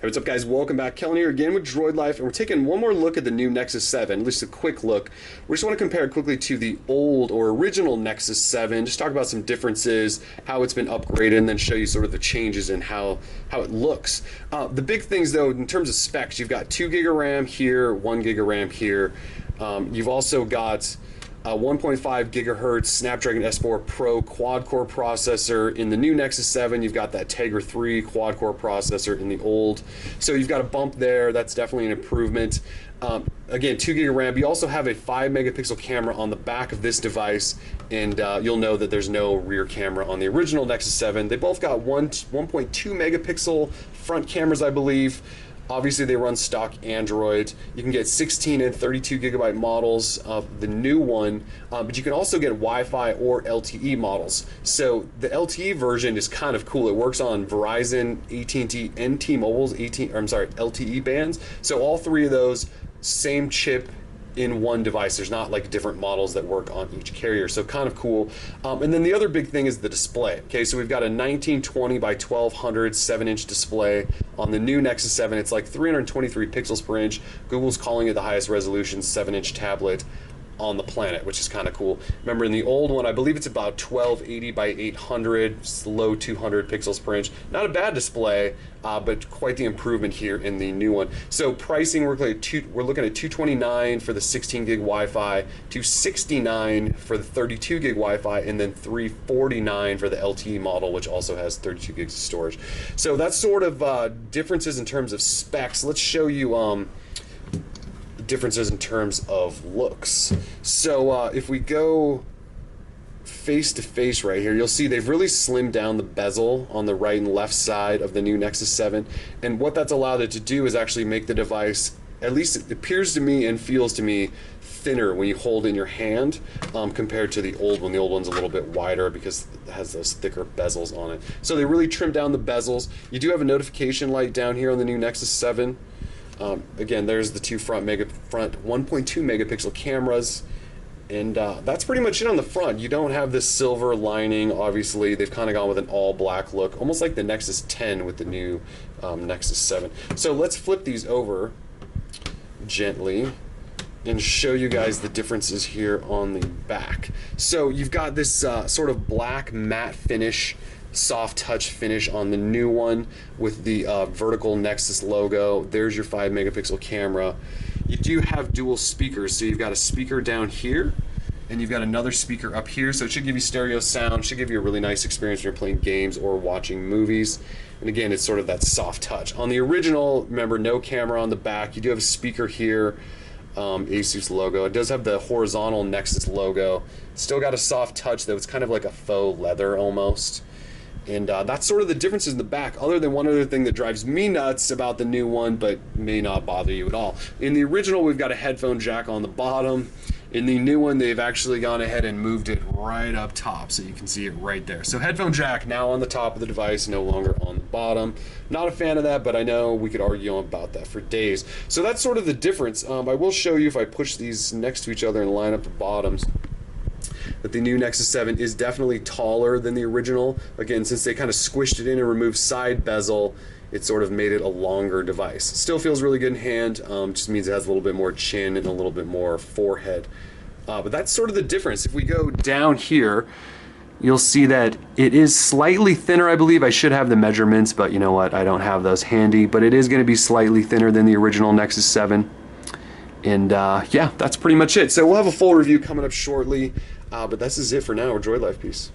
Hey, what's up, guys? Welcome back. Kellen here again with Droid Life, and we're taking one more look at the new Nexus 7, at least a quick look. We just want to compare it quickly to the old or original Nexus 7, just talk about some differences, how it's been upgraded, and then show you sort of the changes in how it looks. The big things, though, in terms of specs, you've got 2 gig of RAM here, 1 gig of RAM here. You've also got 1.5 gigahertz Snapdragon S4 Pro quad-core processor. In the new Nexus 7, you've got that Tegra 3 quad-core processor in the old. So you've got a bump there. That's definitely an improvement. Again, 2 gig of RAM. You also have a 5 megapixel camera on the back of this device, and you'll know that there's no rear camera on the original Nexus 7. They both got 1.2 megapixel front cameras, I believe. Obviously, they run stock Android. You can get 16 and 32 gigabyte models of the new one, but you can also get Wi-Fi or LTE models. So the LTE version is kind of cool. It works on Verizon, AT&T, and T-Mobile's LTE bands. So all three of those, same chip in one device. There's not like different models that work on each carrier, so kind of cool. And then the other big thing is the display. Okay, so we've got a 1920 by 1200 7-inch display on the new Nexus 7. It's like 323 pixels per inch. Google's calling it the highest resolution 7-inch tablet on the planet, which is kind of cool. Remember, in the old one, I believe it's about 1280 by 800, low 200 pixels per inch. Not a bad display, but quite the improvement here in the new one. So pricing, we're looking at $229 for the 16 gig Wi-Fi, $269 for the 32 gig Wi-Fi, and then $349 for the LTE model, which also has 32 gigs of storage. So that's sort of differences in terms of specs. Let's show you differences in terms of looks. So if we go face to face right here, you'll see they've really slimmed down the bezel on the right and left side of the new Nexus 7, and what that's allowed it to do is actually make the device, at least it appears to me and feels to me, thinner when you hold it in your hand compared to the old one. The old one's a little bit wider because it has those thicker bezels on it. So they really trimmed down the bezels. You do have a notification light down here on the new Nexus 7. Again, there's the two front 1.2 megapixel cameras, and that's pretty much it on the front. You don't have this silver lining, obviously. They've kind of gone with an all black look, almost like the Nexus 10 with the new Nexus 7. So let's flip these over gently and show you guys the differences here on the back. So you've got this sort of black matte finish, soft touch finish on the new one with the vertical Nexus logo. There's your 5 megapixel camera. You do have dual speakers, so you've got a speaker down here and you've got another speaker up here, so it should give you stereo sound, should give you a really nice experience when you're playing games or watching movies. And again, it's sort of that soft touch. On the original, remember, no camera on the back. You do have a speaker here, Asus logo. It does have the horizontal Nexus logo. Still got a soft touch, though. It's kind of like a faux leather almost. And that's sort of the differences in the back, other than one other thing that drives me nuts about the new one, but may not bother you at all. In the original, we've got a headphone jack on the bottom. In the new one, they've actually gone ahead and moved it right up top, so you can see it right there. So headphone jack now on the top of the device, no longer on the bottom. Not a fan of that, but I know we could argue about that for days. So that's sort of the difference. I will show you, if I push these next to each other and line up the bottoms, that the new Nexus 7 is definitely taller than the original. Again, since they kind of squished it in and removed side bezel, it sort of made it a longer device. Still feels really good in hand, just means it has a little bit more chin and a little bit more forehead. But that's sort of the difference. If we go down here, you'll see that it is slightly thinner, I believe. I should have the measurements, but you know what, I don't have those handy. But it is going to be slightly thinner than the original Nexus 7. And yeah, that's pretty much it. So we'll have a full review coming up shortly. But this is it for now. Droid Life. Peace.